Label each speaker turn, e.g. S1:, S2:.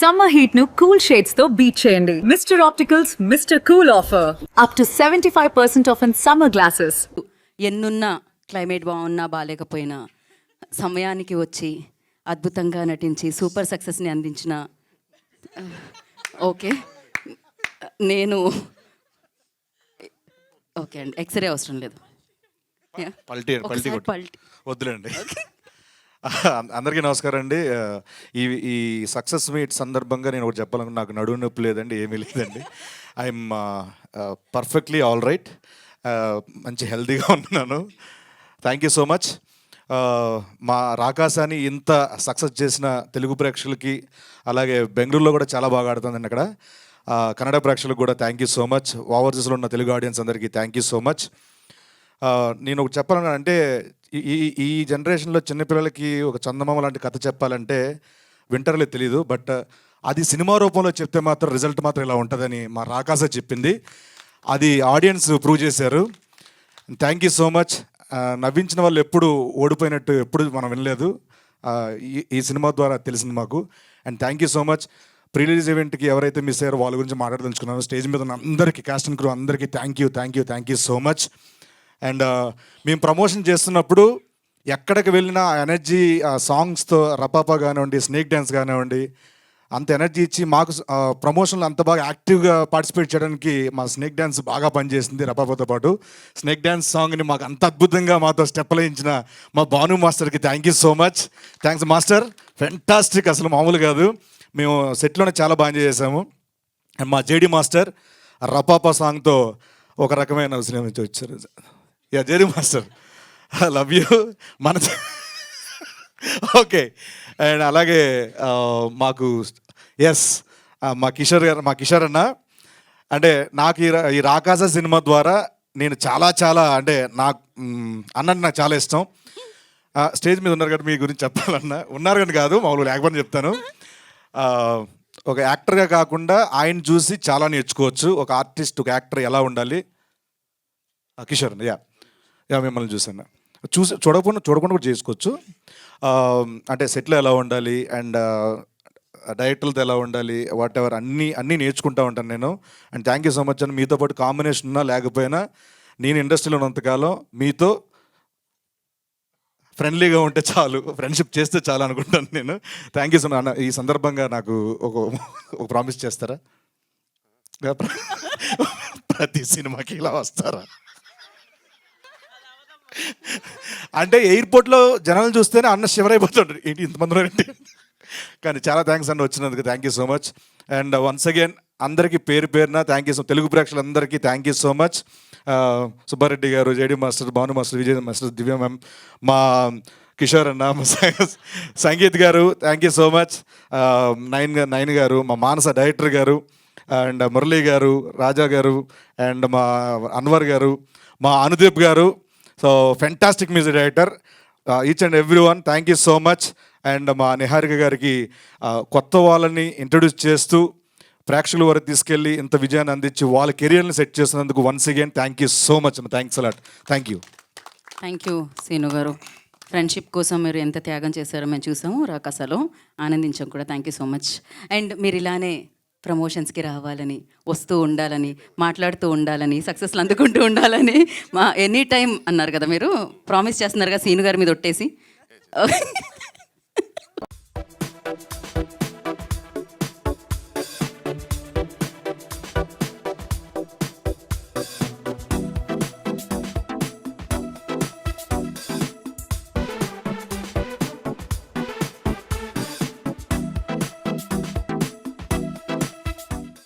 S1: Summer heat ను cool shades తో beat చేయండి. Mister opticals mister cool offer up to 75% of in summer glasses.
S2: ఎన్నున్నా climate బాగున్నా బాగాలేకపోయినా సమయానికి వచ్చి అద్భుతంగా నటించి సూపర్ సక్సెస్ని అందించిన ఓకే నేను ఓకే అండి ఎక్స్రే అవసరం లేదు
S3: పల్టీ
S2: పల్టీ
S3: వద్దులేండి. అందరికీ నమస్కారం అండి. ఈ సక్సెస్ మీట్ సందర్భంగా నేను ఒకటి చెప్పాలనుకున్నా. నాకు నడువు నొప్పి లేదండి, ఏమీ లేదండి. ఐఎమ్ పర్ఫెక్ట్లీ ఆల్ రైట్, మంచి హెల్తీగా ఉన్నాను. Thank you so much. మా రాకాసాని ఇంత సక్సెస్ చేసిన తెలుగు ప్రేక్షకులకి, అలాగే బెంగళూరులో కూడా చాలా బాగా ఆడుతుందండి అక్కడ. కన్నడ ప్రేక్షకులకు కూడా థ్యాంక్ యూ సో మచ్. ఓవర్సీస్లో ఉన్న తెలుగు ఆడియన్స్ అందరికీ థ్యాంక్ యూ సో మచ్. నేను ఒకటి చెప్పాలని అంటే, ఈ జనరేషన్లో చిన్నపిల్లలకి ఒక చందమామ లాంటి కథ చెప్పాలంటే వింటర్లే తెలీదు, బట్ అది సినిమా రూపంలో చెప్తే మాత్రం రిజల్ట్ మాత్రం ఇలా ఉంటుందని మా రాకాస చెప్పింది. అది ఆడియన్స్ ప్రూవ్ చేశారు. Thank you so much. నవ్వించిన వాళ్ళు ఎప్పుడు ఓడిపోయినట్టు ఎప్పుడు మనం వినలేదు. ఈ సినిమా ద్వారా తెలిసింది మాకు. And thank you so much. Pre release ఈవెంట్కి ఎవరైతే మిస్ అయ్యారో వాళ్ళ గురించి మాట్లాడదలుచుకున్నాను. స్టేజ్ మీద ఉన్న అందరికీ, కాస్ట్ అండ్ క్రూ అందరికీ thank you so much. And మేము ప్రమోషన్ చేస్తున్నప్పుడు ఎక్కడికి వెళ్ళినా ఆ ఎనర్జీ, ఆ సాంగ్స్తో రపాపా కానివ్వండి, స్నేక్ డ్యాన్స్ కానివ్వండి, అంత ఎనర్జీ ఇచ్చి మాకు ప్రమోషన్లో అంత బాగా యాక్టివ్గా పార్టిసిపేట్ చేయడానికి మా స్నేక్ డ్యాన్స్ బాగా పనిచేసింది. రపాపాతో పాటు స్నేక్ డ్యాన్స్ సాంగ్ని మాకు అంత అద్భుతంగా మాతో స్టెప్లు వేయించిన మా భాను మాస్టర్కి thank you so much. Thanks master, fantastic, అసలు మామూలు కాదు. మేము సెట్లోనే చాలా బాగా ఎంజాయ్ చేసాము. అండ్ మా జేడి మాస్టర్ రపాపా సాంగ్తో ఒక రకమైన సినిమా నుంచి వచ్చారు. JD master, I love you. మన ఓకే. అండ్ అలాగే మాకు మా కిషోర్ అన్న, అంటే నాకు ఈ రాకాస సినిమా ద్వారా నేను చాలా అంటే నాకు అన్నట్టు నాకు చాలా ఇష్టం. స్టేజ్ మీద ఉన్నారు కాబట్టి మీ గురించి చెప్పాలన్నా, ఉన్నారు కానీ కాదు మామూలు లేకపోతే చెప్తాను. ఒక యాక్టర్గా కాకుండా ఆయన చూసి చాలా నేర్చుకోవచ్చు. ఒక ఆర్టిస్ట్, ఒక యాక్టర్ ఎలా ఉండాలి. కిషోర్ మిమ్మల్ని చూసాను, చూడకుండా కూడా చేసుకోవచ్చు. అంటే సెట్లో ఎలా ఉండాలి అండ్ డైరెక్టర్లతో ఎలా ఉండాలి, వాట్ ఎవర్ అన్నీ నేర్చుకుంటూ ఉంటాను నేను. And thank you so much అని. మీతో పాటు కాంబినేషన్ ఉన్నా లేకపోయినా నేను ఇండస్ట్రీలో ఉన్నంతకాలం మీతో ఫ్రెండ్లీగా ఉంటే చాలు, ఫ్రెండ్షిప్ చేస్తే చాలు అనుకుంటాను నేను. Thank you so much. ఈ సందర్భంగా నాకు ఒక ప్రామిస్ చేస్తారా? ప్రతి సినిమాకి ఇలా వస్తారా? అంటే ఎయిర్పోర్ట్లో జనాలను చూస్తేనే అన్న షివర్ అయిపోతాడు, ఏంటి ఇంతమందిలో ఏంటి. కానీ చాలా థ్యాంక్స్ అన్న వచ్చినందుకు. Thank you so much. And once again అందరికీ పేరున థ్యాంక్ యూ సో, తెలుగు ప్రేక్షకులందరికీ thank you so much. Subbareddy గారు, JD master, Bhanu master, Vijay master, Divya ma'am, మా కిషోర్ అన్న, మా సంగీత్ గారు thank you so much. Nayan గారు, మా మానస డైరెక్టర్ గారు, అండ్ మురళీ గారు, రాజా గారు, అండ్ మా అన్వర్ గారు, మా అనుదీప్ గారు. So fantastic music director. Each and every one thank you so much. And మా నిహారిక గారికి కొత్త వాళ్ళని ఇంట్రడ్యూస్ చేస్తూ ప్రేక్షకుల వరకు తీసుకెళ్ళి ఇంత విజయాన్ని అందించి వాళ్ళ కెరియర్ని సెట్ చేసినందుకు once again thank you so much. Thanks a lot. Thank you
S2: Seenu గారు. ఫ్రెండ్షిప్ కోసం మీరు ఎంత త్యాగం చేశారో మేము చూసాము రాకాసలో, ఆనందించాం కూడా. Thank you so much. And మీరు ఇలానే ప్రమోషన్స్కి రావాలని, వస్తూ ఉండాలని, మాట్లాడుతూ ఉండాలని, సక్సెస్లు అందుకుంటూ ఉండాలని మా ఎనీ టైం అన్నారు కదా, మీరు ప్రామిస్ చేస్తున్నారు కదా సీను గారి మీద ఒట్టేసి.